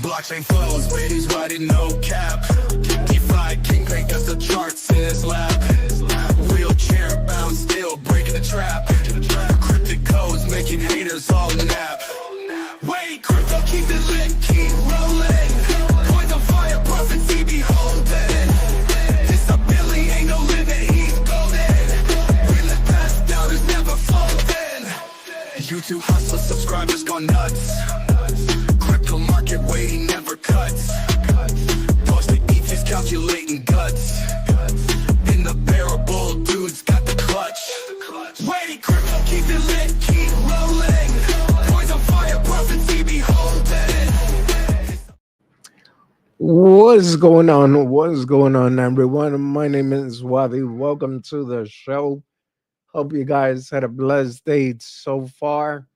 Blockchain flows, waves riding no cap. DeFi king crank us the charts in his lap. Wheelchair bound, still breaking the trap. Cryptic codes making haters all nap. Wait, crypto keep it lit, keep rolling. Coins on fire, prophecy beholding. This ability ain't no limit, he's golden. We live past down, there's never folding. YouTube hustler subscribers gone nuts. Crypto market waiting never cuts. Posted ETHs calculating guts. In the bearable dudes got the clutch. Wait, crypto keep it lit, keep rolling. Coins on fire, prophecy beholding. What's going on? What's going on, everyone? My name is Wavi. Welcome to the show. Hope you guys had a blessed day so far.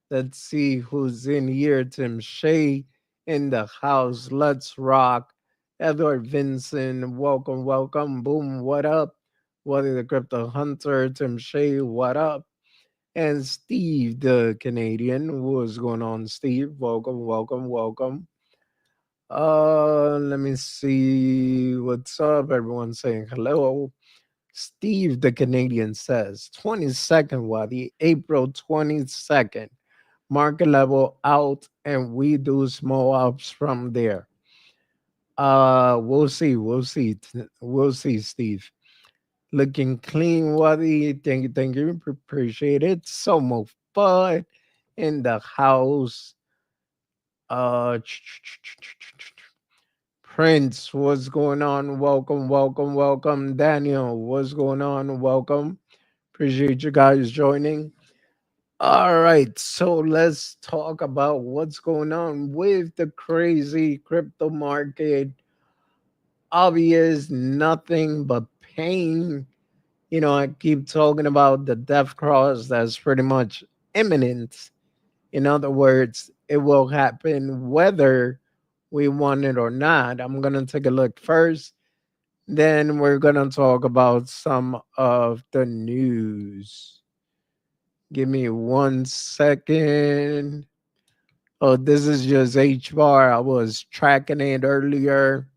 Let's see who's in here. Tim Shea in the house. Let's rock. Edward Vincent, welcome, welcome. Boom, what up? Wadi the Crypto Hunter, Tim Shea, what up? And Steve the Canadian. What's going on, Steve? Welcome, welcome, welcome. Let me see what's up. Everyone saying hello. Steve the Canadian says 22nd, Wadi, April 22nd. Market level out, and we do small ups from there. We'll see. We'll see, Steve. Looking clean, Wadi. Thank you. Appreciate it. So much fun in the house. Uh, Prince, what's going on? Welcome, welcome, welcome. Daniel, what's going on? Welcome. Appreciate you guys joining. All right, so let's talk about what's going on with the crazy crypto market. Obvious, nothing but pain. I keep talking about the death cross that's pretty much imminent. In other words, it will happen whether we want it or not. I'm going to take a look first. Then we're going to talk about some of the news. Give me 1 second. Oh, this is just H bar. I was tracking it earlier.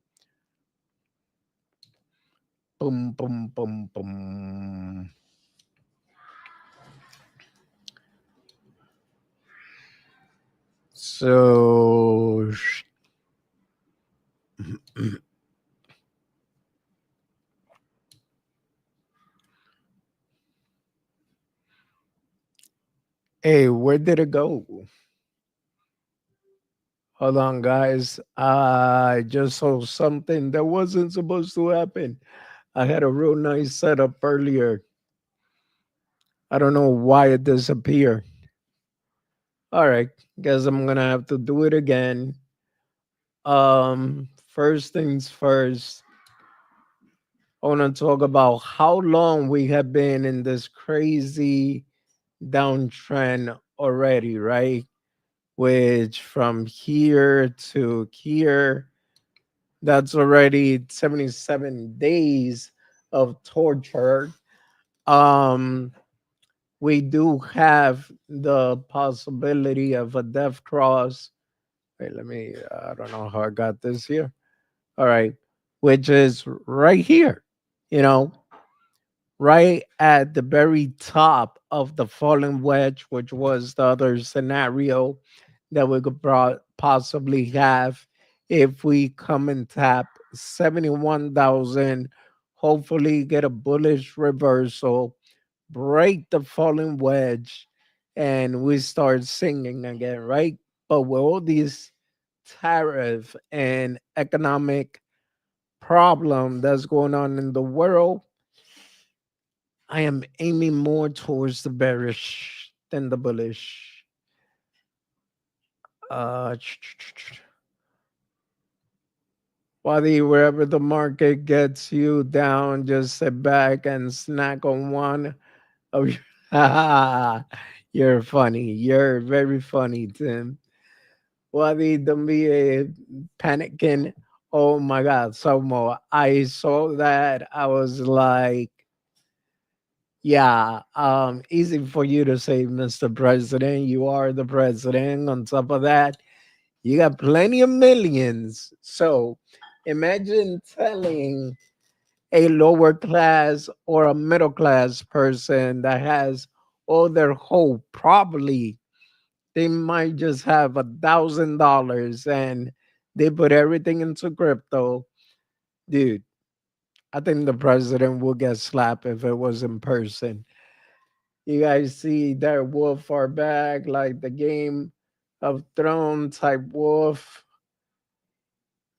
Boom, boom, boom, boom. So, hey, where did it go? Hold on, guys. I just saw something that wasn't supposed to happen. I had a real nice setup earlier. I don't know why it disappeared. All right, guess I'm gonna have to do it again. First things first, I want to talk about how long we have been in this crazy downtrend already, right? Which from here to here, that's already 77 days of torture. Um, we do have the possibility of a death cross. Wait, I don't know how I got this here. All right, which is right here, you know, right at the very top of the falling wedge, which was the other scenario that we could possibly have if we come and tap 71,000, hopefully get a bullish reversal, break the falling wedge, and we start singing again, right? But with all these tariff and economic problem that's going on in the world, I am aiming more towards the bearish than the bullish. Uh, Wadi, wherever the market gets you down, just sit back and snack on one of your. You're funny. You're very funny, Tim. Wadi, don't be panicking. Oh my God, Somo. I saw that. I was like, yeah, easy for you to say, Mr. President. You are the president. On top of that, You got plenty of millions. So imagine telling a lower class or a middle class person that has all their hope, probably they might just have $1,000 and they put everything into crypto. Dude, I think the president will get slapped if it was in person. You guys see that wolf are back, like the Game of Thrones type wolf.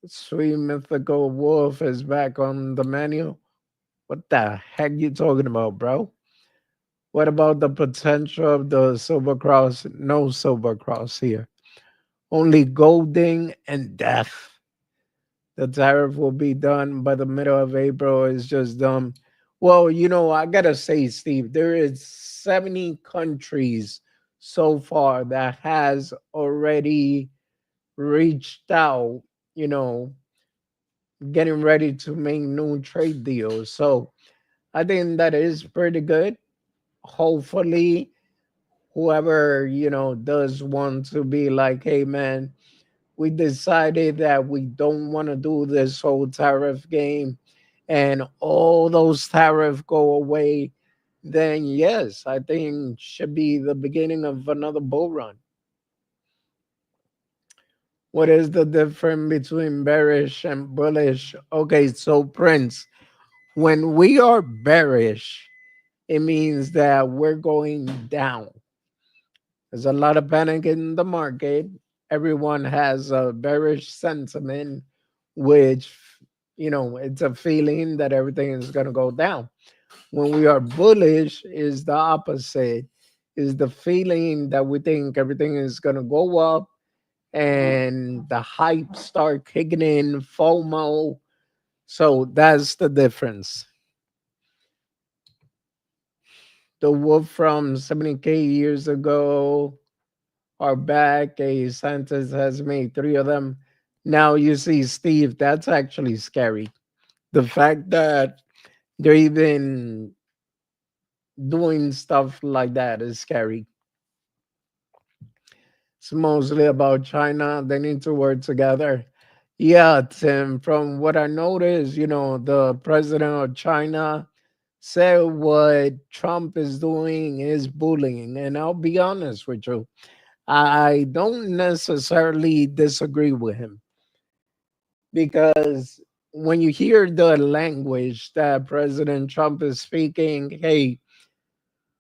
Sweet mythical wolf is back on the menu. What the heck you talking about, bro? What about the potential of the silver cross? No silver cross here. Only golding and death. The tariff will be done by the middle of April. It's just dumb. Well, I gotta say, Steve, there is 70 countries so far that has already reached out, you know, getting ready to make new trade deals. So I think that is pretty good. Hopefully, whoever, does want to be like, hey man, we decided that we don't want to do this whole tariff game and all those tariffs go away, then yes, I think should be the beginning of another bull run. What is the difference between bearish and bullish? Okay, so Prince, when we are bearish, it means that we're going down. There's a lot of panic in the market. Everyone has a bearish sentiment, which, it's a feeling that everything is going to go down. When we are bullish, is the opposite, is the feeling that we think everything is going to go up and the hype start kicking in, FOMO. So that's the difference. The wolf from 70K years ago are back. A scientist has made three of them. Now you see, Steve, that's actually scary. The fact that they're even doing stuff like that is scary. It's mostly about China. They need to work together. Yeah, Tim, from what I noticed, the president of China said what Trump is doing is bullying. And I'll be honest with you, I don't necessarily disagree with him because when you hear the language that President Trump is speaking, hey,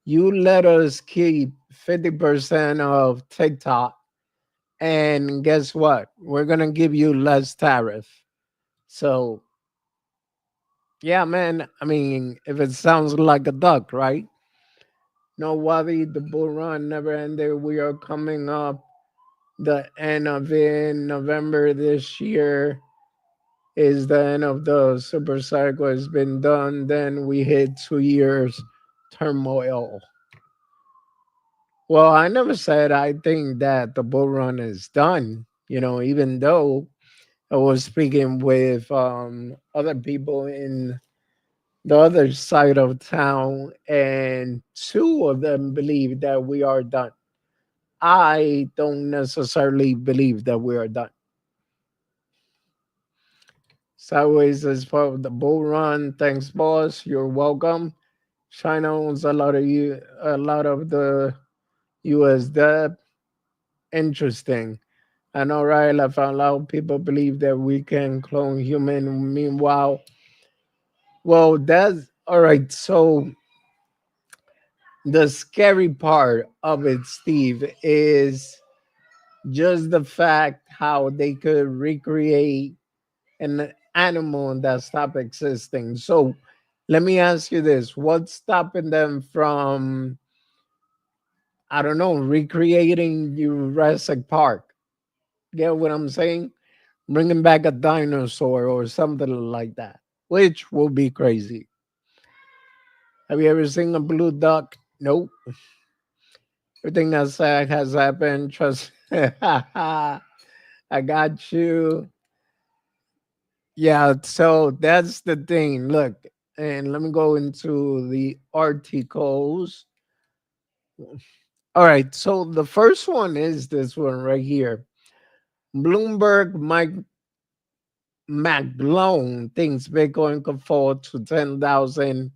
you let us keep 50% of TikTok, and guess what? We're going to give you less tariff. So, yeah, man, I mean, if it sounds like a duck, right? No worry, the bull run never ended. We are coming up the end of it. November this year is the end of the super cycle has been done. Then we hit 2 years turmoil. Well, I never said I think that the bull run is done. Even though I was speaking with other people in the other side of town, and two of them believe that we are done. I don't necessarily believe that we are done. Sideways is part of the bull run. Thanks, boss. You're welcome. China owns a lot of the U.S. debt. Interesting. And all right, I found out people believe that we can clone human. Meanwhile, well, that's all right. So the scary part of it, Steve, is just the fact how they could recreate an animal that stopped existing. So let me ask you this: what's stopping them from, I don't know, recreating Jurassic Park? Get what I'm saying? Bringing back a dinosaur or something like that, which will be crazy. Have you ever seen a blue duck? Nope. Everything that has happened. Trust. I got you. Yeah. So that's the thing. Look, and let me go into the articles. All right. So the first one is this one right here. Bloomberg Mike McGlone thinks Bitcoin could fall to 10,000.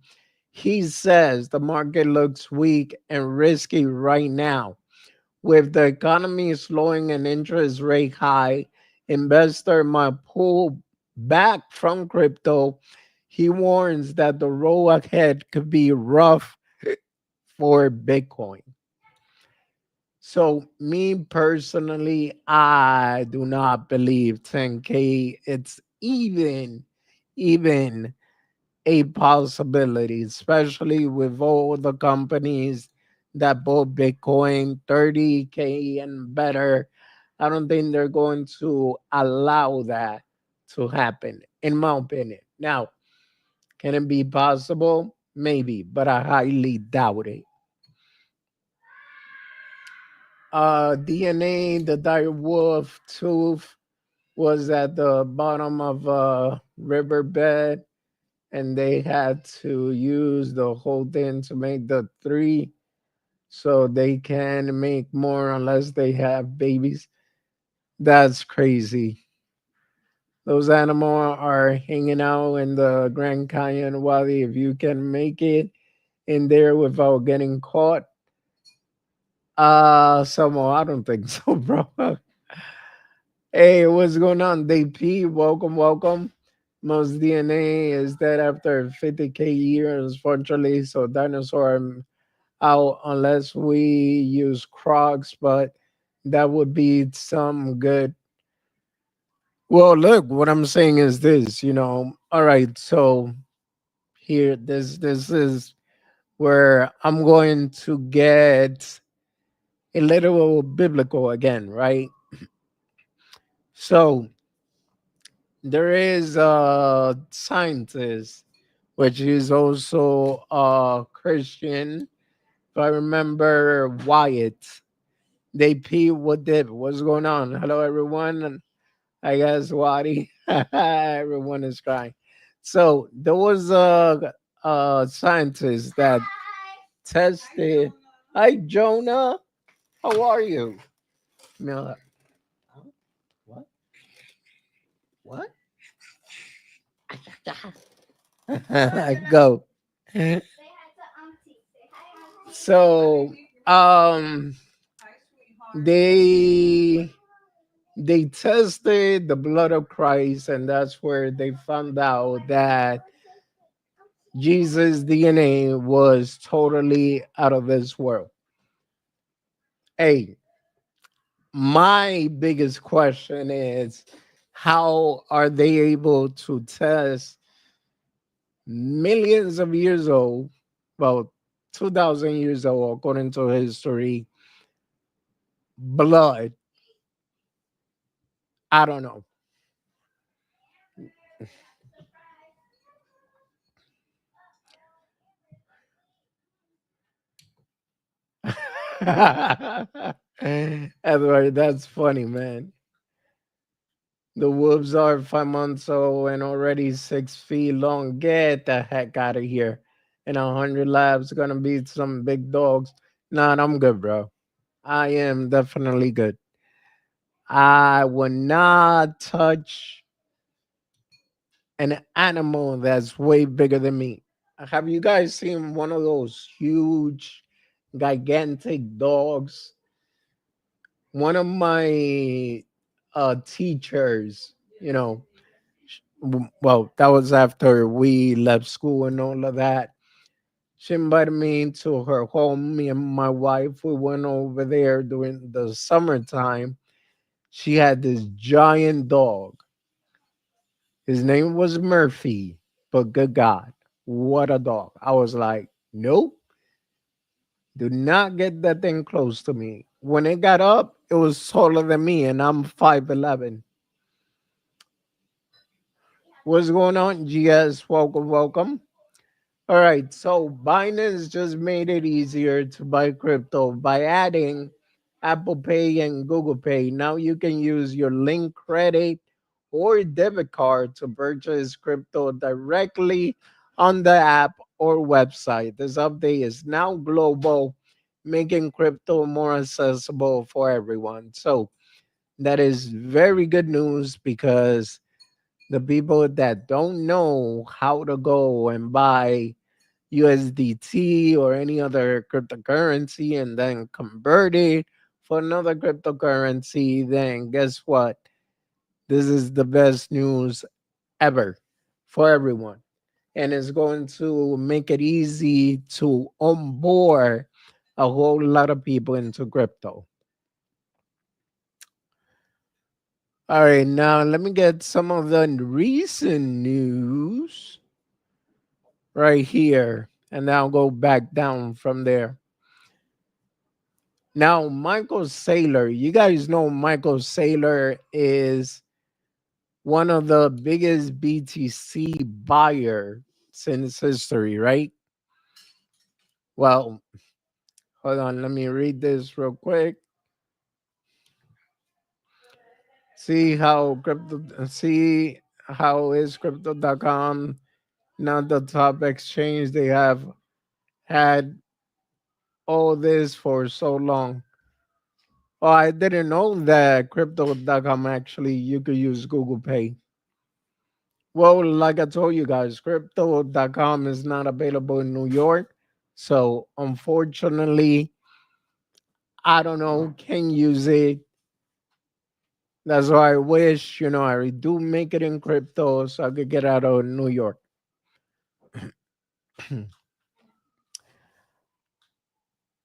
He says the market looks weak and risky right now. With the economy slowing and interest rate high, investor might pull back from crypto. He warns that the road ahead could be rough for Bitcoin. So, me personally, I do not believe 10K it's even a possibility, especially with all the companies that bought Bitcoin 30K and better. I don't think they're going to allow that to happen, in my opinion. Now, can it be possible? Maybe, but I highly doubt it. DNA, the dire wolf tooth was at the bottom of a riverbed, and they had to use the whole thing to make the three so they can make more unless they have babies. That's crazy. Those animals are hanging out in the Grand Canyon Valley. If you can make it in there without getting caught, somehow I don't think so, bro. Hey, what's going on? DP, welcome, welcome. Most DNA is dead after 50K years, fortunately. So dinosaur out unless we use Crocs, but that would be some good. Well, look, what I'm saying is this, all right, so here this is where I'm going to get a little biblical again, right? So there is a scientist which is also a Christian. If I remember Wyatt, they pee what did what's going on. Hello everyone. And I guess Wadi. Everyone is crying. So there was a scientist that tested. Hi Jonah, how are you? No, what? What? Go. So um they they tested the blood of Christ, and that's where they found out that Jesus' DNA was totally out of this world. Hey, my biggest question is how are they able to test millions of years old, well, 2,000 years old, according to history, blood? I don't know. Edward, that's funny, man. The wolves are 5 months old and already 6 feet long. Get the heck out of here. In 100 labs, gonna be some big dogs. Nah, I'm good, bro. I am definitely good. I will not touch an animal that's way bigger than me. Have you guys seen one of those huge, gigantic dogs? One of my teachers, well, that was after we left school and all of that. She invited me to her home. Me and my wife, we went over there during the summertime. She had this giant dog. His name was Murphy, but good God, what a dog. I was like, nope, do not get that thing close to me. When it got up, it was taller than me, and I'm 5'11". What's going on, GS? Welcome, welcome. All right, so Binance just made it easier to buy crypto by adding Apple Pay and Google Pay. Now you can use your link credit or debit card to purchase crypto directly on the app or website. This update is now global, making crypto more accessible for everyone. So That is very good news because the people that don't know how to go and buy USDT or any other cryptocurrency and then convert it for another cryptocurrency, then guess what? This is the best news ever for everyone. And it's going to make it easy to onboard a whole lot of people into crypto. All right, now let me get some of the recent news right here, and then I'll go back down from there. Now, Michael Saylor, you guys know Michael Saylor is one of the biggest BTC buyer since history, right? Well, hold on, let me read this real quick. See how is crypto.com not the top exchange. They have had all this for so long. Oh, I didn't know that crypto.com actually you could use Google Pay. Well, like I told you guys, crypto.com is not available in New York. So unfortunately, I don't know, can use it. That's why I wish, I do make it in crypto so I could get out of New York.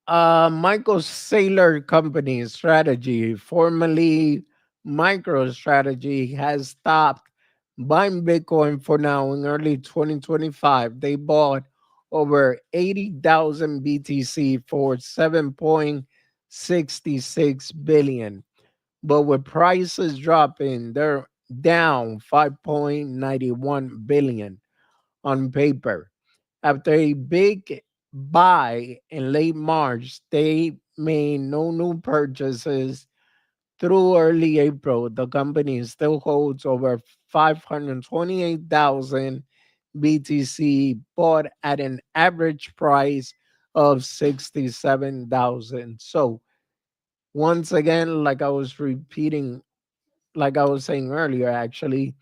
Michael Saylor Company Strategy, formerly MicroStrategy, has stopped buying Bitcoin for now in early 2025. They bought over 80,000 BTC for 7.66 billion. But with prices dropping, they're down 5.91 billion on paper. After a big buy in late March, they made no new purchases through early April. The company still holds over 528,000 BTC, bought at an average price of 67,000. So, once again, like I was saying earlier, actually,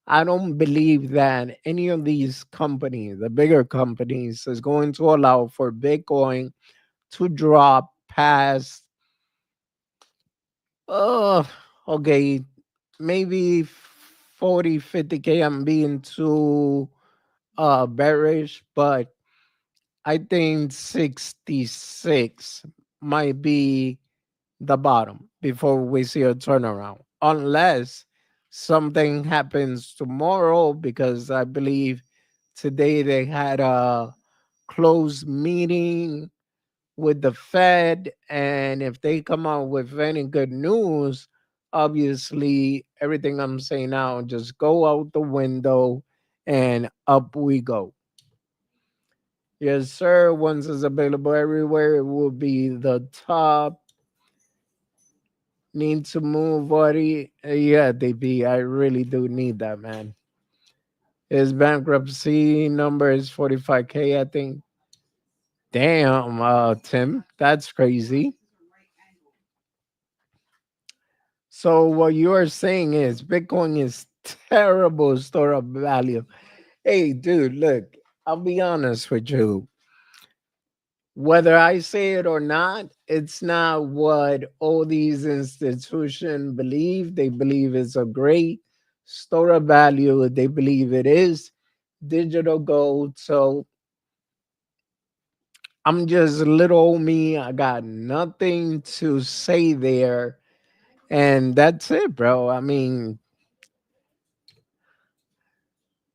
I don't believe that any of these companies, the bigger companies, is going to allow for Bitcoin to drop past, uh, okay, maybe 40, 50K. I'm being too bearish, but I think 66 might be the bottom before we see a turnaround, unless something happens tomorrow, because I believe today they had a closed meeting with the Fed. And if they come out with any good news, obviously everything I'm saying now just go out the window and up we go. Yes, sir. Once it's available everywhere, it will be the top. Need to move, buddy. Yeah, DB, I really do need that, man. His bankruptcy number is 45K, I think. Damn, Tim, that's crazy. So what you are saying is Bitcoin is terrible store of value. Hey, dude, look, I'll be honest with you. Whether I say it or not, it's not what all these institutions believe. They believe it's a great store of value. They believe it is digital gold. So I'm just little old me. I got nothing to say there. And that's it, bro. I mean,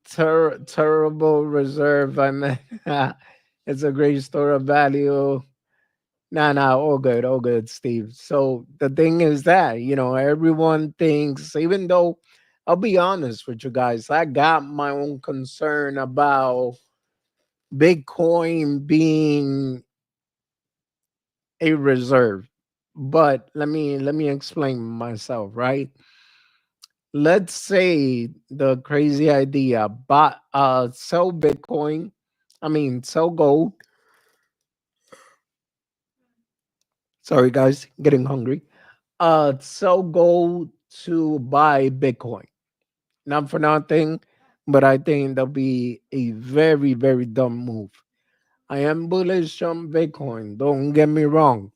terrible reserve. I mean, it's a great store of value. Nah, nah, all good, Steve. So the thing is that, everyone thinks, even though I'll be honest with you guys, I got my own concern about Bitcoin being a reserve. But let me explain myself, right? Let's say the crazy idea, but sell Bitcoin, sell gold. Sorry guys, getting hungry. sell gold to buy Bitcoin. Not for nothing, but I think that'll be a very, very dumb move. I am bullish on Bitcoin. Don't get me wrong.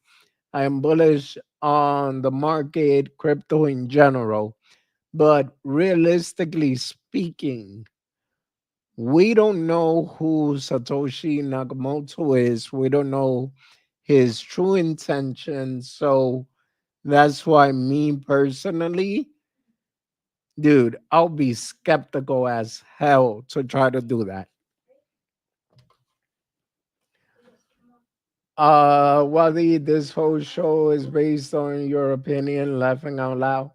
I am bullish on the market, crypto in general. But realistically speaking, we don't know who Satoshi Nakamoto is. We don't know his true intentions. So that's why, me personally, dude, I'll be skeptical as hell to try to do that. Whether this whole show is based on your opinion, laughing out loud.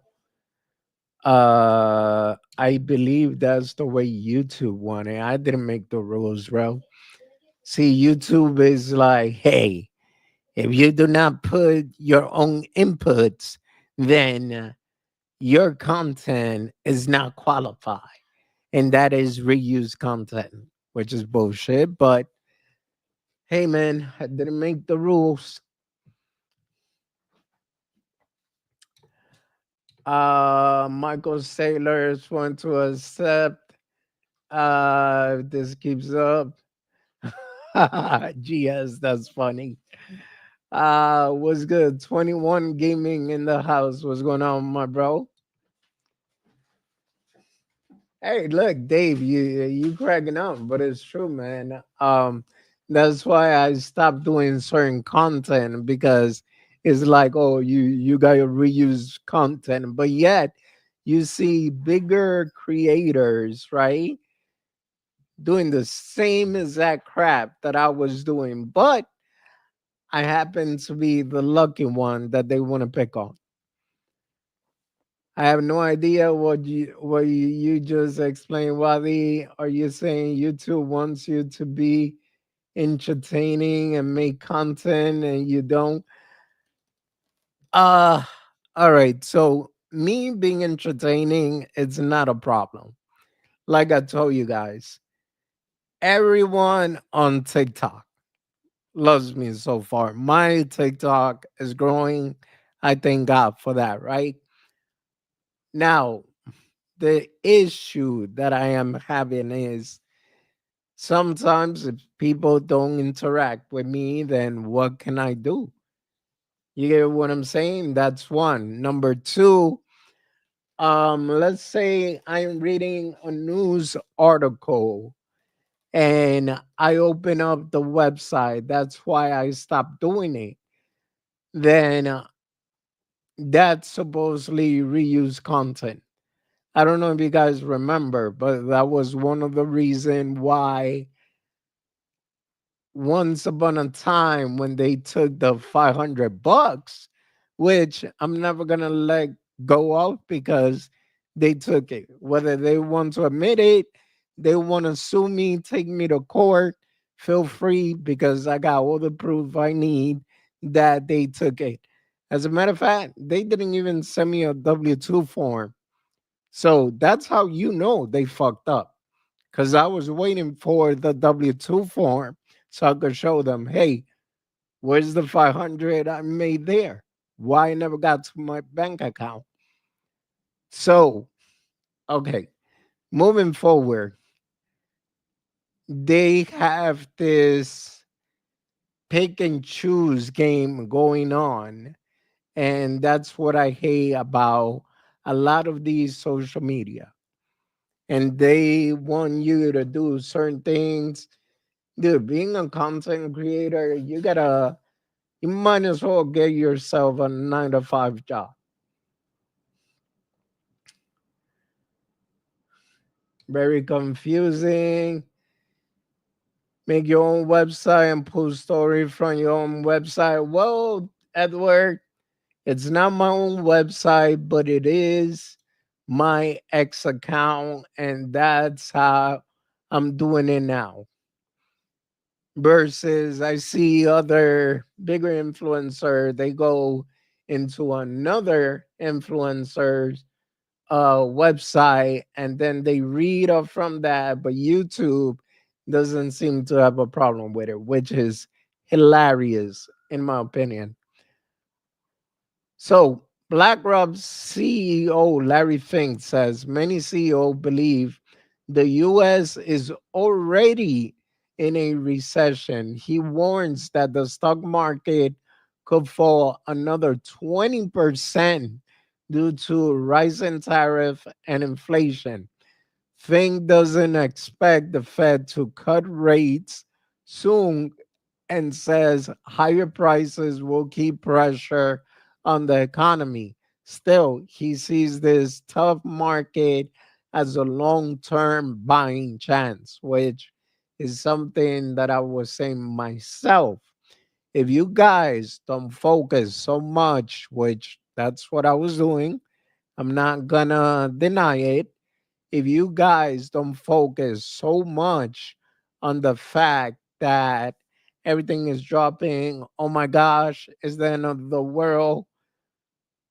I believe that's the way YouTube wanted. I didn't make the rules, bro. See, YouTube is like, hey, if you do not put your own inputs, then your content is not qualified. And that is reused content, which is bullshit. But hey, man, I didn't make the rules. Michael Sailors want to accept. If this keeps up. GS, that's funny. What's good? 21 gaming in the house. What's going on, my bro? Hey, look, Dave, you cracking up, but it's true, man. That's why I stopped doing certain content because it's like, oh, you gotta reuse content, but yet you see bigger creators, right, doing the same exact crap that I was doing, but I happen to be the lucky one that they want to pick on. I have no idea what you just explained, Wadi. Are you saying YouTube wants you to be entertaining and make content and you don't? Uh all right. So me being entertaining, it's not a problem. Like I told you guys, everyone on TikTok loves me so far. My TikTok is growing. I thank God for that, right? Now, the issue that I am having is sometimes if people don't interact with me, then what can I do? You get what I'm saying? That's one. Number two, let's say I'm reading a news article and I open up the website. That's why I stopped doing it. Then that's supposedly reused content. I don't know if you guys remember, but that was one of the reason why once upon a time when they took the $500, which I'm never gonna let go of because they took it. Whether they want to admit it, they want to sue me, take me to court, feel free because I got all the proof I need that they took it. As a matter of fact, they didn't even send me a W-2 form. So that's how you know they fucked up. Because I was waiting for the W-2 form so I could show them, hey, where's the 500 I made there? Why I never got to my bank account? So, okay, moving forward, they have this pick and choose game going on. And that's what I hate about a lot of these social media. And they want you to do certain things. Dude, being a content creator, you might as well get yourself a 9 to 5 job. Very confusing. Make your own website and post story from your own website. Well, Edward, it's not my own website, but it is my ex account, and that's how I'm doing it now. Versus I see other bigger influencer, they go into another influencer's website and then they read off from that, but YouTube doesn't seem to have a problem with it, which is hilarious in my opinion. So BlackRock's CEO Larry Fink says many CEO believe the US is already in a recession. He warns that the stock market could fall another 20% due to rising tariff and inflation. Fink doesn't expect the Fed to cut rates soon and says higher prices will keep pressure on the economy. Still, he sees this tough market as a long term buying chance, which is something that I was saying myself. If you guys don't focus so much, which that's what I was doing, I'm not gonna deny it. If you guys don't focus so much on the fact that everything is dropping, oh my gosh, it's the end of the world.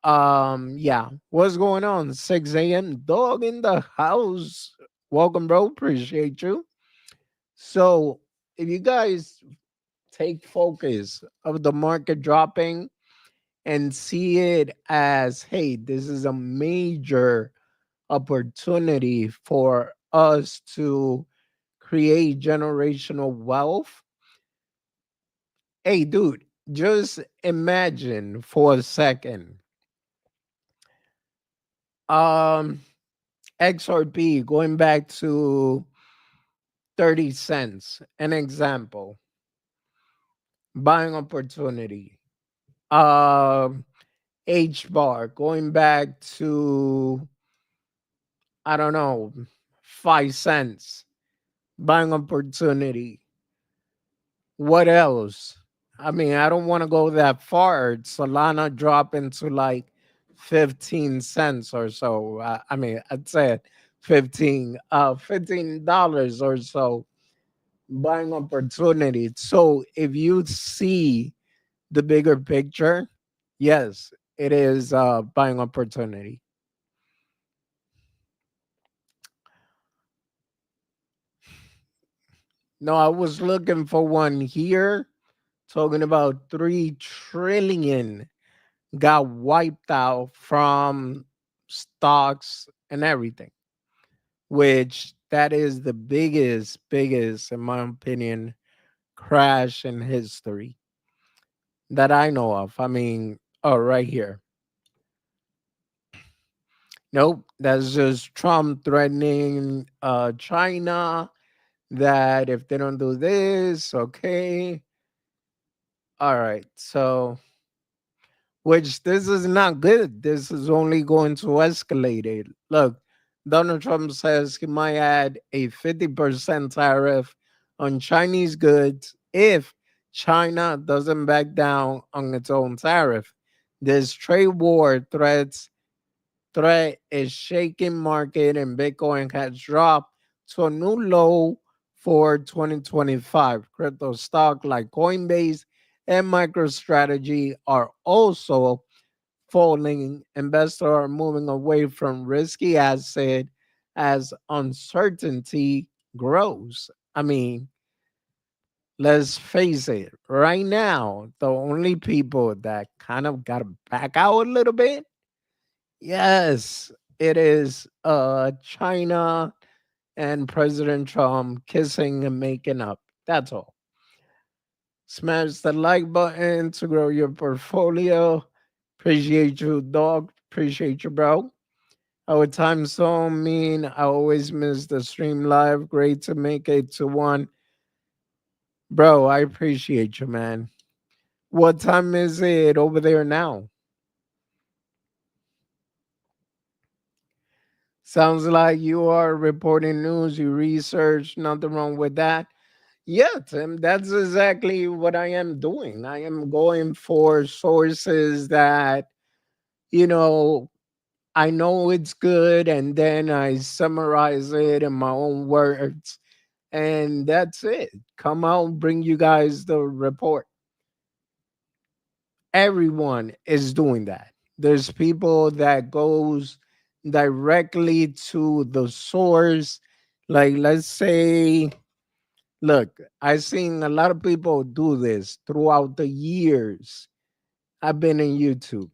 Yeah, what's going on? 6 a.m. dog in the house. Welcome, bro. Appreciate you. So, if you guys take focus of the market dropping and see it as, hey, this is a major opportunity for us to create generational wealth. Hey, dude, just imagine for a second. Um, XRP going back to 30 cents, an example, buying opportunity. Um, H bar going back to, I don't know, 5 cents, buying opportunity. What else? I mean, I don't want to go that far. Solana drop into like 15 cents or so. I mean, I'd say 15 $15 or so buying opportunity. So if you see the bigger picture, yes, it is buying opportunity. No, I was looking for one here talking about 3 trillion got wiped out from stocks and everything, which that is the biggest, in my opinion, crash in history that I know of. I mean, oh, right here. Nope, that's just Trump threatening China that if they don't do this, okay. All right, so which this is not good. This is only going to escalate it. Look, Donald Trump says he might add a 50% tariff on Chinese goods if China doesn't back down on its own tariff. This trade war threat is shaking market and Bitcoin has dropped to a new low for 2025. Crypto stock like Coinbase and MicroStrategy are also falling. Investors are moving away from risky asset as uncertainty grows. I mean, let's face it, right now, the only people that kind of got to back out a little bit, yes, it is China and President Trump kissing and making up. That's all. Smash the like button to grow your portfolio. Appreciate you, dog. Appreciate you, bro. Our time zone mean I always miss the stream live. Great to make it to one. Bro, I appreciate you, man. What time is it over there now? Sounds like you are reporting news, you research, nothing wrong with that. Yeah, Tim, that's exactly what I am doing. I am going for sources that, you know, I know it's good, and then I summarize it in my own words, and that's it. Come out, bring you guys the report. Everyone is doing that. There's people that goes directly to the source. Like, let's say, look, I've seen a lot of people do this throughout the years I've been in YouTube.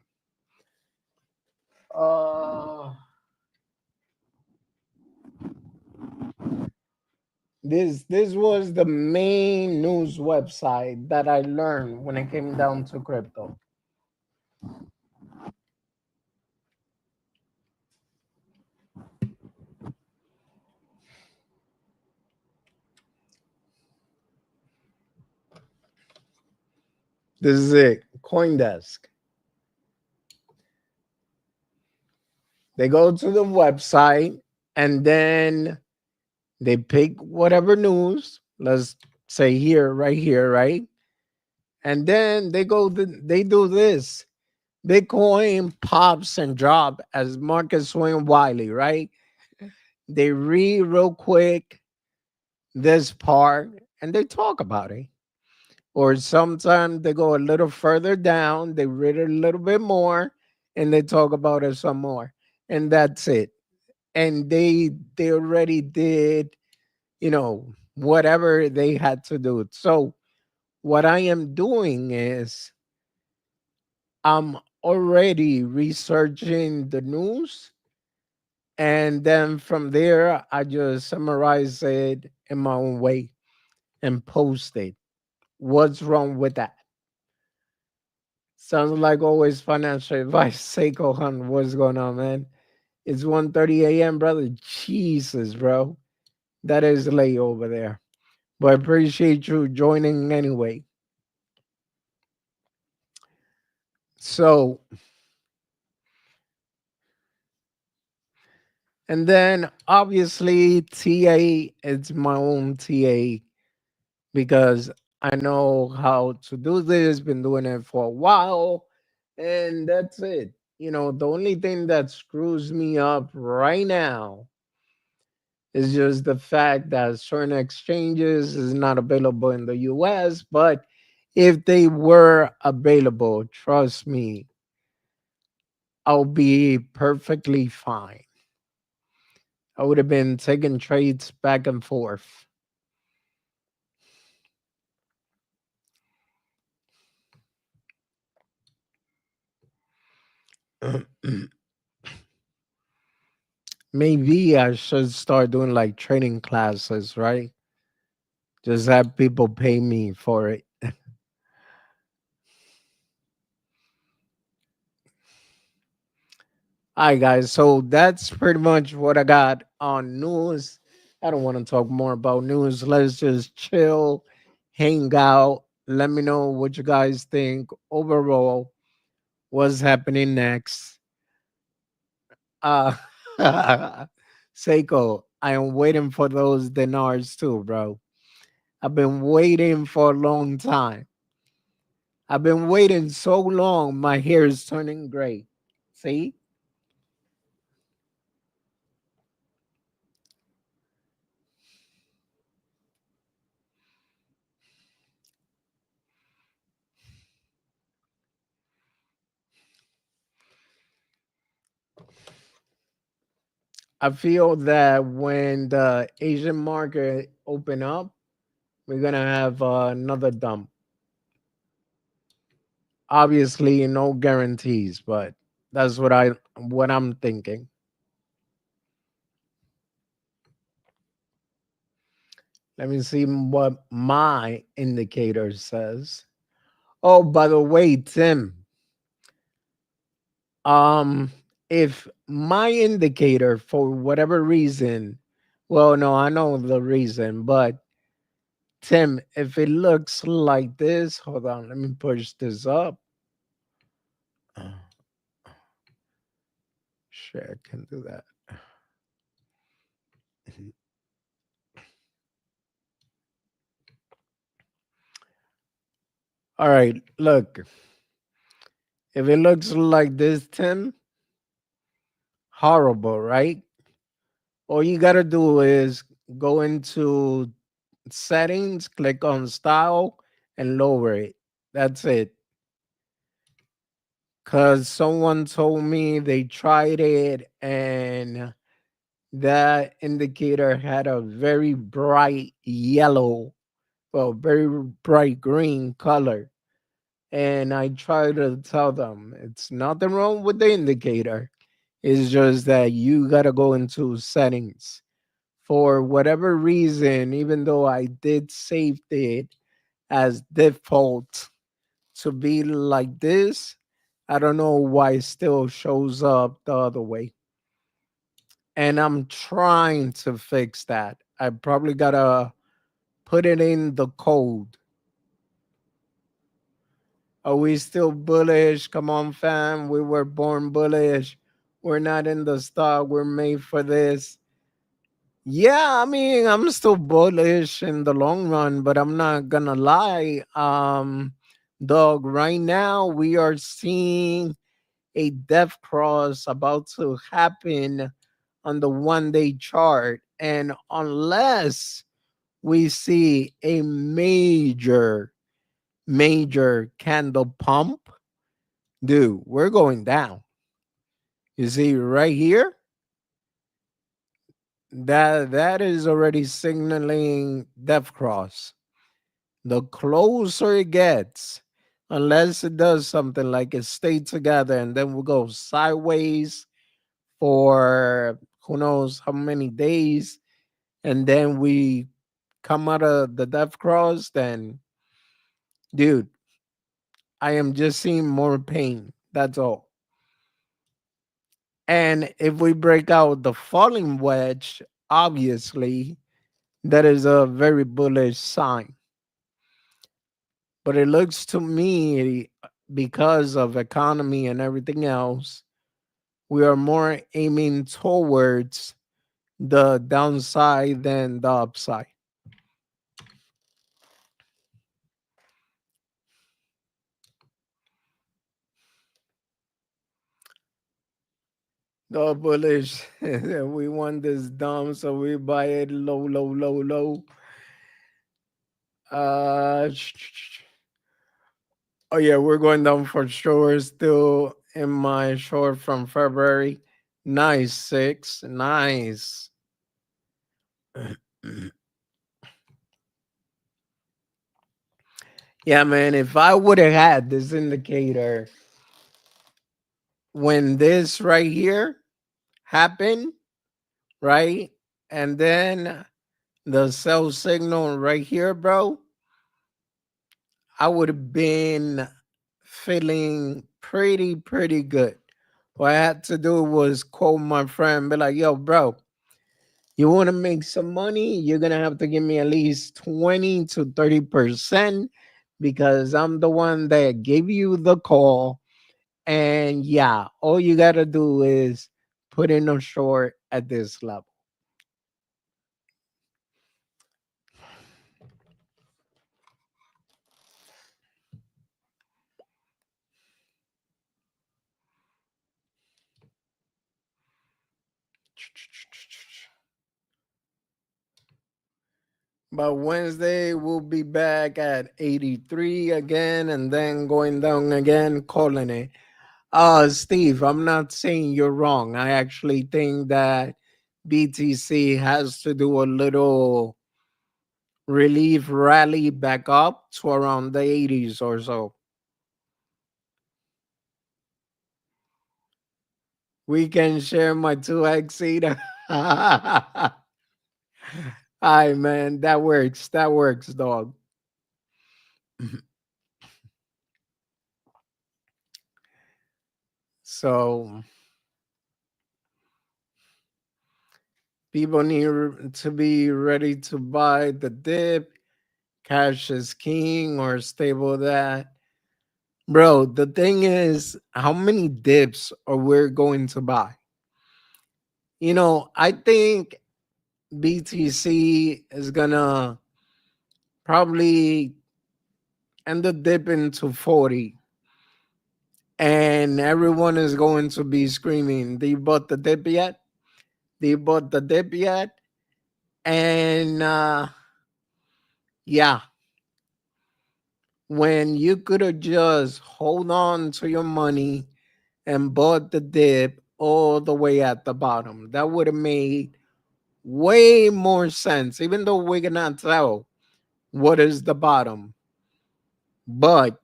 Uh, this was the main news website that I learned when it came down to crypto. This is it. CoinDesk. They go to the website and then they pick whatever news. Let's say here, right here, right? And then they do this. Bitcoin pops and drop as markets swing widely, right? They read real quick this part and they talk about it. Or sometimes they go a little further down, they read it a little bit more, and they talk about it some more. And that's it. And they already did, whatever they had to do. So what I am doing is I'm already researching the news, and then from there I just summarize it in my own way and post it. What's wrong with that? Sounds like always financial advice. Seiko Hunt, what's going on, man? It's 1:30 a.m., brother. Jesus, bro. That is late over there. But I appreciate you joining anyway. So, and then obviously TA, it's my own TA because I know how to do this, been doing it for a while, and that's it. The only thing that screws me up right now is just the fact that certain exchanges is not available in the US, but if they were available, trust me, I'll be perfectly fine. I would have been taking trades back and forth. Maybe I should start doing like training classes, right? Just have people pay me for it. All right, guys. So that's pretty much what I got on news. I don't want to talk more about news. Let's just chill, hang out. Let me know what you guys think overall. What's happening next? Uh, Seiko, I am waiting for those dinars too, bro. I've been waiting for a long time. I've been waiting so long, my hair is turning gray. See? I feel that when the Asian market open up, we're gonna have another dump. Obviously, no guarantees, but that's what I'm thinking. Let me see what my indicator says. Oh, by the way, Tim, um, if my indicator for whatever reason, well, no, I know the reason, but Tim, if it looks like this, hold on, let me push this up. Uh, Sure, I can do that. All right, look, if it looks like this, Tim, horrible, right? All you got to do is go into settings, click on style, and lower it. That's it. Because someone told me they tried it and that indicator had a very bright yellow, well, very bright green color. And I try to tell them it's nothing wrong with the indicator. It's just that you gotta go into settings. For whatever reason, even though I did save it as default to be like this, I don't know why it still shows up the other way. And I'm trying to fix that. I probably gotta put it in the code. Are we still bullish? Come on, fam. We were born bullish. We're not in the stock. We're made for this. Yeah, I mean, I'm still bullish in the long run, but I'm not gonna lie. Dog, right now we are seeing a death cross about to happen on the 1 day chart. And unless we see a major candle pump, dude, we're going down. You see right here, that is already signaling death cross. The closer it gets, unless it does something like it stay together and then we go sideways for who knows how many days, and then we come out of the death cross, then dude, I am just seeing more pain. That's all. And if we break out the falling wedge, obviously that is a very bullish sign. But it looks to me, because of economy and everything else, we are more aiming towards the downside than the upside. The bullish, we want this dumb, so we buy it low, low, low, low. Uh, oh yeah, we're going down for sure. Still in my short from February. Nice six, nice. Yeah, man. If I would have had this indicator when this right here happened, right, and then the sell signal right here, bro, I would have been feeling pretty good. What I had to do was call my friend, be like, yo, bro, you want to make some money? You're going to have to give me at least 20 to 30% because I'm the one that gave you the call. And yeah, all you got to do is put in a short at this level. But Wednesday we'll be back at 83 again and then going down again, calling it. Steve, I'm not saying you're wrong. I actually think that BTC has to do a little relief rally back up to around the 80s or so. We can share my 2x seat. Hi, man. That works. That works, dog. So people need to be ready to buy the dip. Cash is king or stable that. Bro, the thing is, how many dips are we going to buy? I think BTC is gonna probably end the dip into 40. And everyone is going to be screaming, "Do you bought the dip yet? Do you bought the dip yet?" And yeah, when you could have just hold on to your money and bought the dip all the way at the bottom, that would have made way more sense, even though we cannot tell what is the bottom. But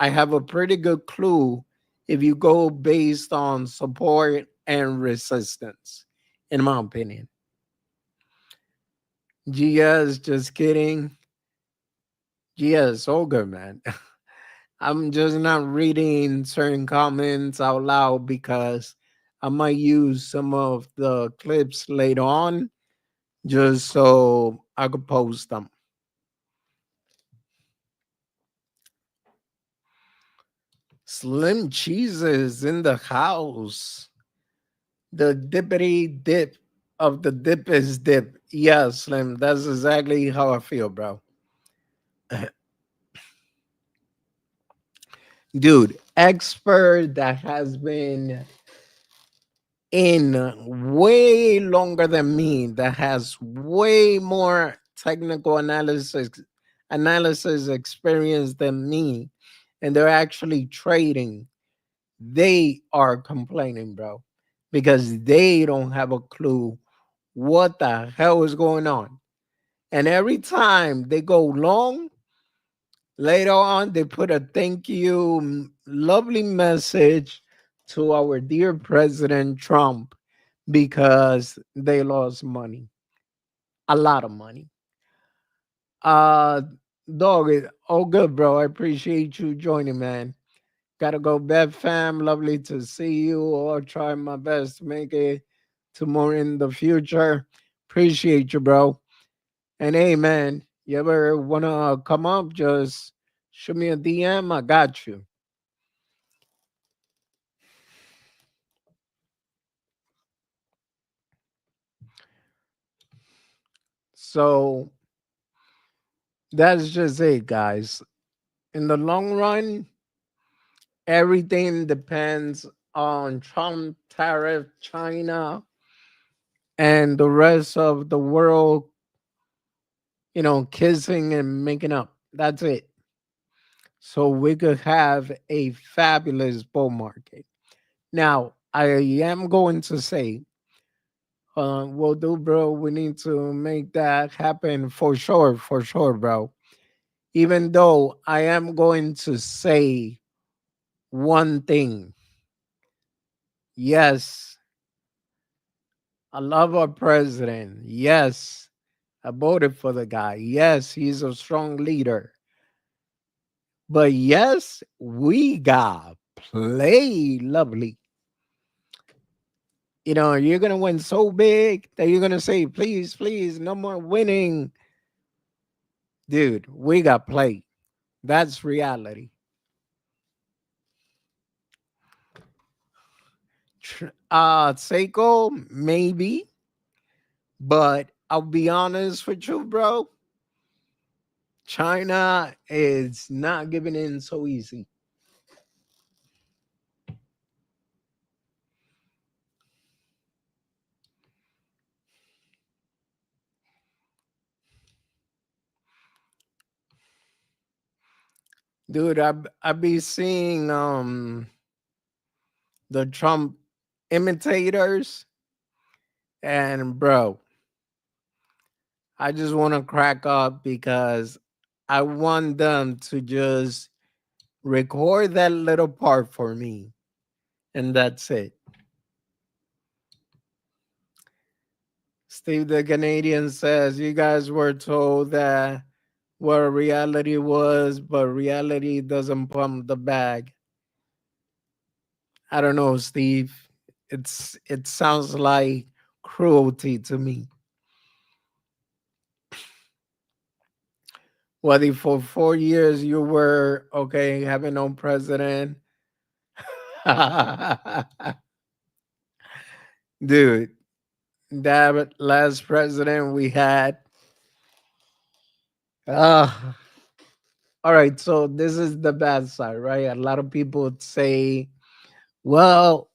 I have a pretty good clue if you go based on support and resistance, in my opinion. GS, just kidding. GS, all good, man. I'm just not reading certain comments out loud because I might use some of the clips later on just so I could post them. Slim Cheeses in the house. The dippity dip of the dip is dip. Yeah, Slim, that's exactly how I feel, bro. Dude, expert that has been in way longer than me, that has way more technical analysis experience than me, and they're actually trading. They are complaining, bro, because they don't have a clue what the hell is going on. And every time they go long, later on they put a thank you, lovely message to our dear President Trump because they lost money, a lot of money. Uh, Dog, all good, bro. I appreciate you joining, man. Gotta go, bed fam. Lovely to see you. I'll try my best to make it to more in the future. Appreciate you, bro. And hey, man, you ever wanna come up? Just shoot me a DM. I got you. So that's just it, guys. In the long run, everything depends on Trump, tariff, China, and the rest of the world, kissing and making up. That's it. So we could have a fabulous bull market. Now, I am going to say, well, do, bro, we need to make that happen for sure, bro. Even though I am going to say one thing. Yes, I love our president. Yes, I voted for the guy. Yes, he's a strong leader. But yes, we got play lovely. You're going to win so big that you're going to say, please, please, no more winning. Dude, we got played. That's reality. Seiko, maybe, but I'll be honest with you, bro. China is not giving in so easy. Dude, I be seeing the Trump imitators, and bro, I just want to crack up because I want them to just record that little part for me, and that's it. Steve the Canadian says, you guys were told that what reality was, but reality doesn't pump the bag. I don't know, Steve. It sounds like cruelty to me. What if for 4 years you were okay having no president? Dude, that last president we had. Uh, all right, so this is the bad side, right? A lot of people would say, well,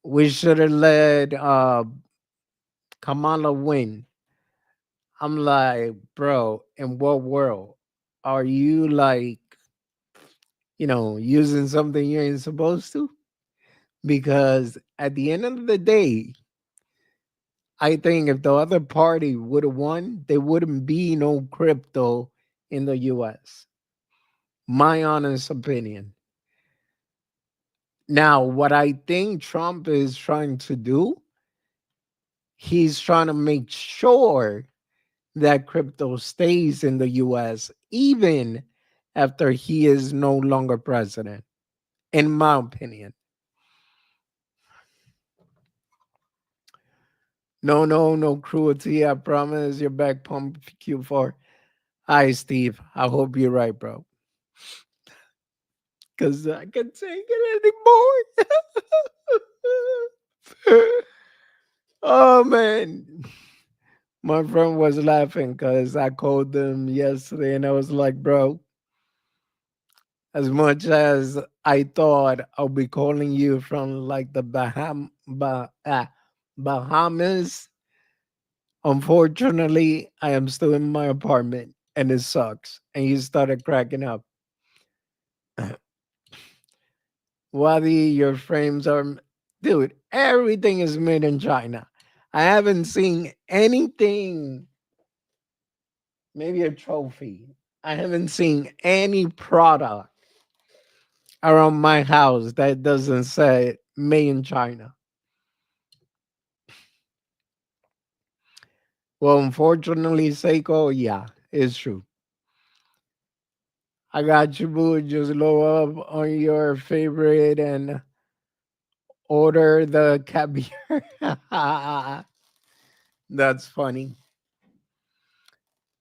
we should have let Kamala win. I'm like, bro, in what world? Are you like, using something you ain't supposed to? Because at the end of the day, I think if the other party would have won, there wouldn't be no crypto in the US. My honest opinion. Now, what I think Trump is trying to do, he's trying to make sure that crypto stays in the US even after he is no longer president, in my opinion. No, no, no cruelty. I promise you're back pump Q4. Hi, Steve. I hope you're right, bro. Because I can't take it anymore. Oh, man. My friend was laughing because I called them yesterday and I was like, bro, as much as I thought I'll be calling you from like the Bahamas, unfortunately, I am still in my apartment and it sucks. And you started cracking up. Wadi, your frames are, dude, everything is made in China. I haven't seen anything, maybe a trophy. I haven't seen any product around my house that doesn't say made in China. Well, unfortunately, Seiko, yeah, it's true. I got you, boo. Just load up on your favorite and order the caviar. That's funny.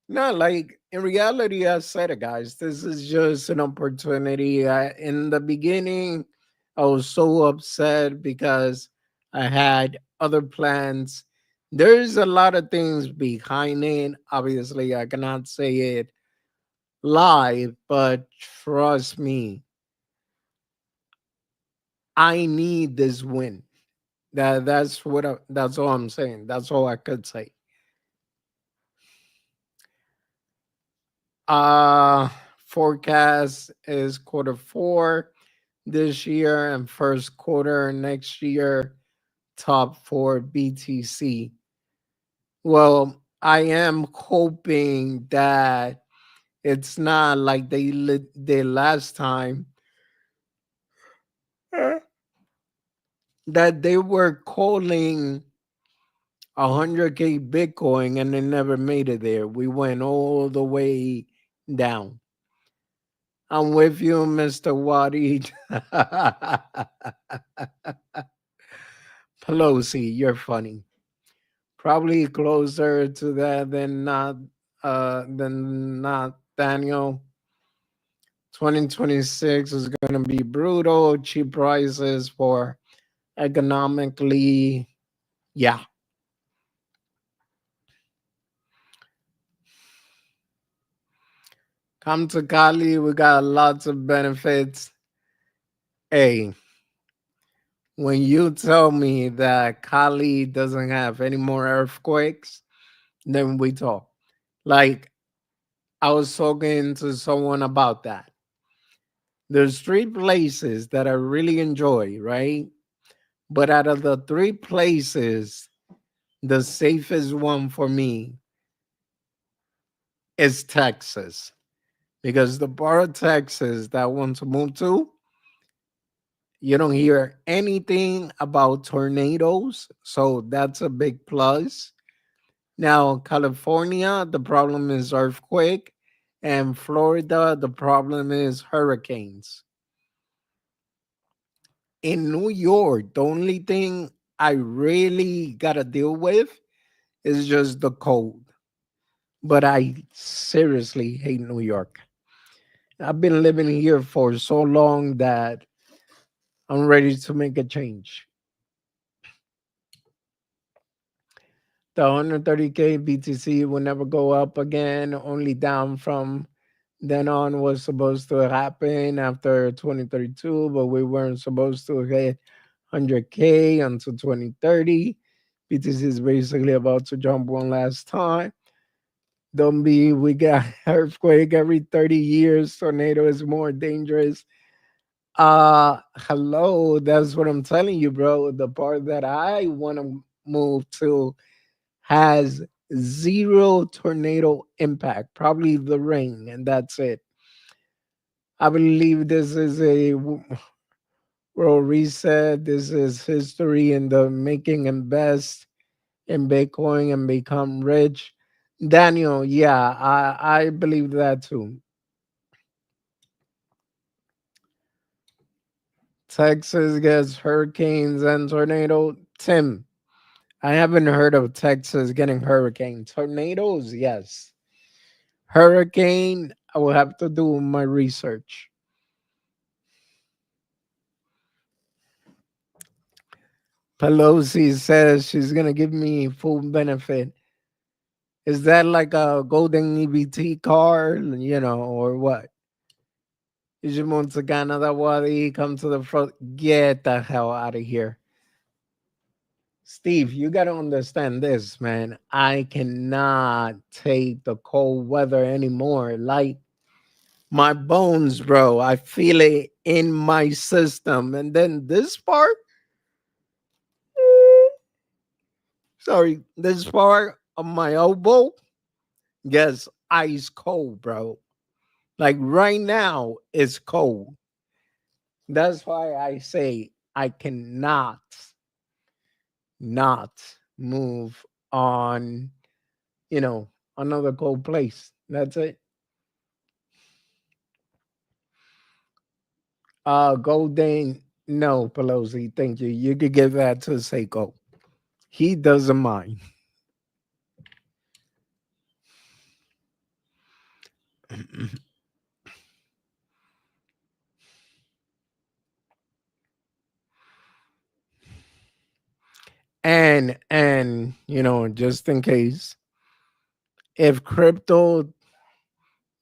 No, like in reality, I said it, guys. This is just an opportunity. In the beginning, I was so upset because I had other plans. There's a lot of things behind it. Obviously, I cannot say it live, but trust me, I need this win. That's all I'm saying. That's all I could say. Uh Forecast is quarter 4 this year and first quarter next year, top for BTC. Well, I am hoping that it's not like they last time that they were calling 100K Bitcoin and they never made it there. We went all the way down. I'm with you, Mr. Wadi. Pelosi, you're funny. Probably closer to that than not Daniel. 2026 is gonna be brutal. Cheap prices for economically, yeah. Come to Cali, we got lots of benefits. Hey, when you tell me that Cali doesn't have any more earthquakes, then we talk. Like I was talking to someone about that. There's 3 places that I really enjoy, right? But out of the 3 places, the safest one for me is Texas. Because the part of Texas that I want to move to, you don't hear anything about tornadoes. So that's a big plus. Now, California, the problem is earthquake. And Florida, the problem is hurricanes. In New York, the only thing I really got to deal with is just the cold. But I seriously hate New York. I've been living here for so long that I'm ready to make a change. The 130K BTC will never go up again, only down from then on was supposed to happen after 2032, but we weren't supposed to hit 100K until 2030. BTC is basically about to jump one last time. Don't be, we got earthquake every 30 years. Tornado is more dangerous. Hello, that's what I'm telling you, bro. The part that I want to move to has zero tornado impact, probably the rain, and that's it. I believe this is a Bro, reset. This is history in the making. Invest in Bitcoin and become rich. Daniel, yeah, I believe that too. Texas gets hurricanes and tornado. Tim, I haven't heard of Texas getting hurricane. Tornadoes, yes. Hurricane, I will have to do my research. Pelosi says she's gonna give me full benefit. Is that like a golden EBT card, or what? Digimon to Canada, Wadi, come to the front. Get the hell out of here. Steve, you got to understand this, man. I cannot take the cold weather anymore. Like my bones, bro. I feel it in my system. And then this part, sorry, this part of my elbow gets ice cold, bro. Like right now, it's cold. That's why I say I cannot not move on, you know, another cold place. That's it. Golden, no, Pelosi, thank you. You could give that to Seiko. He doesn't mind. And just in case, if crypto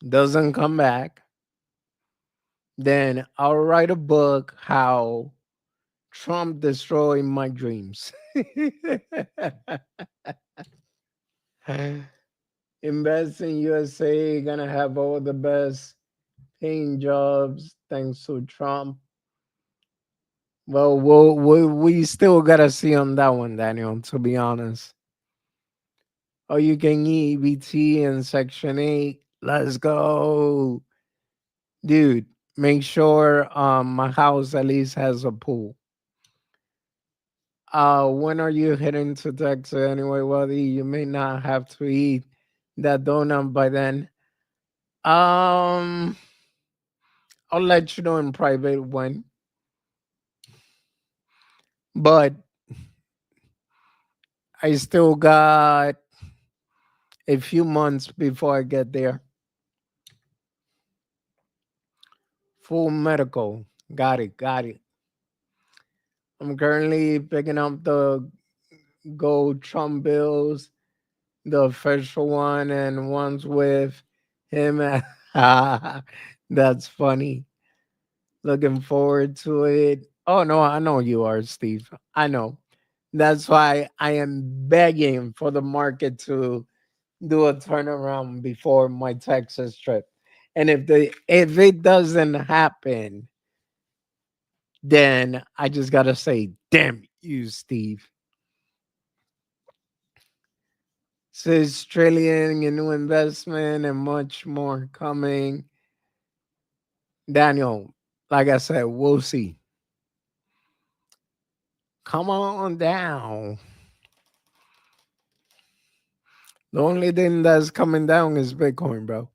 doesn't come back, then I'll write a book how Trump destroyed my dreams. Invest in USA, gonna have all the best paying jobs thanks to Trump. Well, we still gotta see on that one, Daniel, to be honest. Oh, you can eat EBT in Section 8. Let's go. Dude, make sure my house at least has a pool. When are you heading to Texas anyway, Wadi? You may not have to eat that donut by then. Um, I'll let you know in private when. But I still got a few months before I get there. Full medical. Got it. Got it. I'm currently picking up the gold Trump bills, the official one, and ones with him. That's funny. Looking forward to it. Oh, no, I know you are, Steve. I know. That's why I am begging for the market to do a turnaround before my Texas trip. And if it doesn't happen, then I just gotta say, damn you, Steve. Says trillion in new investment and much more coming. Daniel, like I said, we'll see. Come on down. The only thing that's coming down is Bitcoin, bro.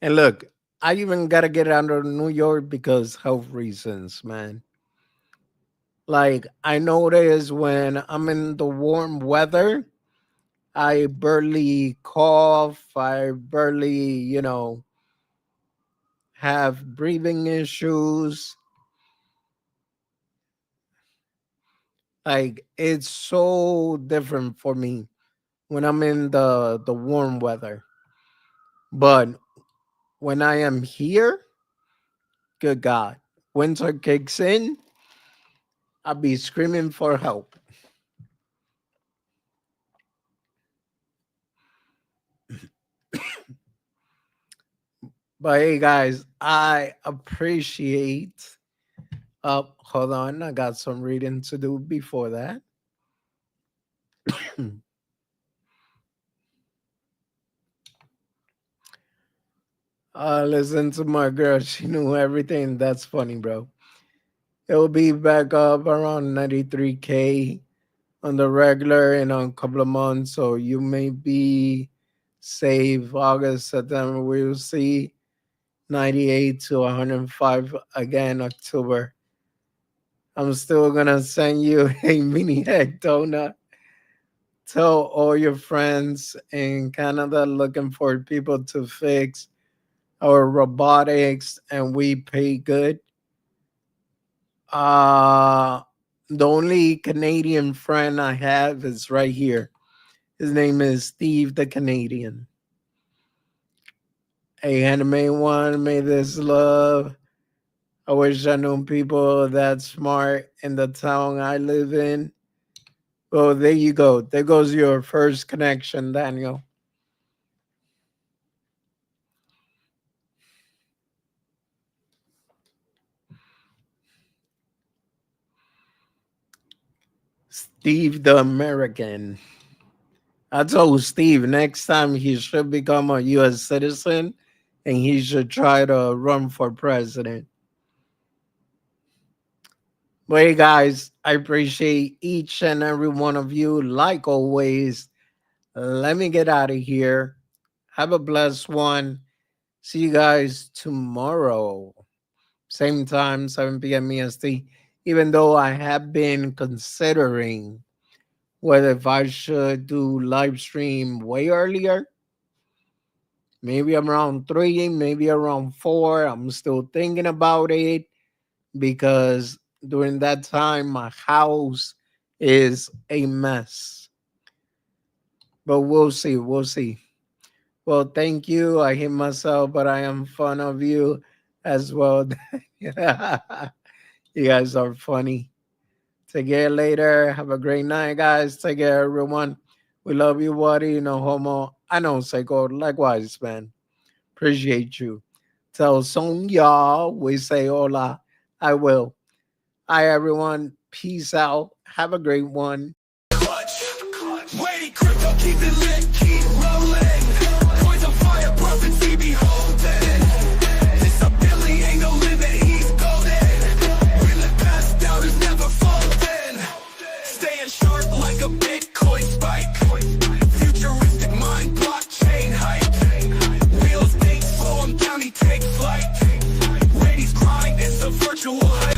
And look, I even gotta get out of New York because health reasons, man. Like I notice when I'm in the warm weather, I barely cough. I barely, have breathing issues. Like it's so different for me when I'm in the warm weather. But when I am here, good God, winter kicks in, I'll be screaming for help. But hey, guys, I appreciate. Hold on, I got some reading to do before that. Listen to my girl. She knew everything. That's funny, bro. It'll be back up around 93K on the regular in a couple of months. So you may be safe. August, September, we'll see 98 to 105 again, October. I'm still gonna send you a mini egg donut. Tell all your friends in Canada looking for people to fix our robotics and we pay good. Uh the only Canadian friend I have is right here. His name is Steve the Canadian. Hey, anime one, may this love. I wish I knew people that smart in the town I live in. Well, there you go. There goes your first connection, Daniel. Steve the American. I told Steve next time he should become a U.S. citizen and he should try to run for president. But hey, guys, I appreciate each and every one of you. Like always, let me get out of here. Have a blessed one. See you guys tomorrow. Same time, 7 p.m. EST. Even though I have been considering whether if I should do live stream way earlier, maybe around 3, maybe around 4. I'm still thinking about it because during that time, my house is a mess. But we'll see. We'll see. Well, thank you. I hate myself, but I am fond of you as well. You guys are funny. Take care later. Have a great night, guys. Take care, everyone. We love you, buddy. No homo. I know, Psycho. Likewise, man. Appreciate you. Tell some y'all we say hola. I will. Hi, everyone. Peace out. Have a great one. Clutch. Wait, crypto, keep it lit, keep rolling. Points of fire, prophecy beholding. This ability ain't no limit, he's golden. Really passed down, is never folding. Staying sharp like a Bitcoin spike. Futuristic mind, blockchain hype. Real estate slow, I'm down, he take flight. Rady's grind, it's a virtual hype.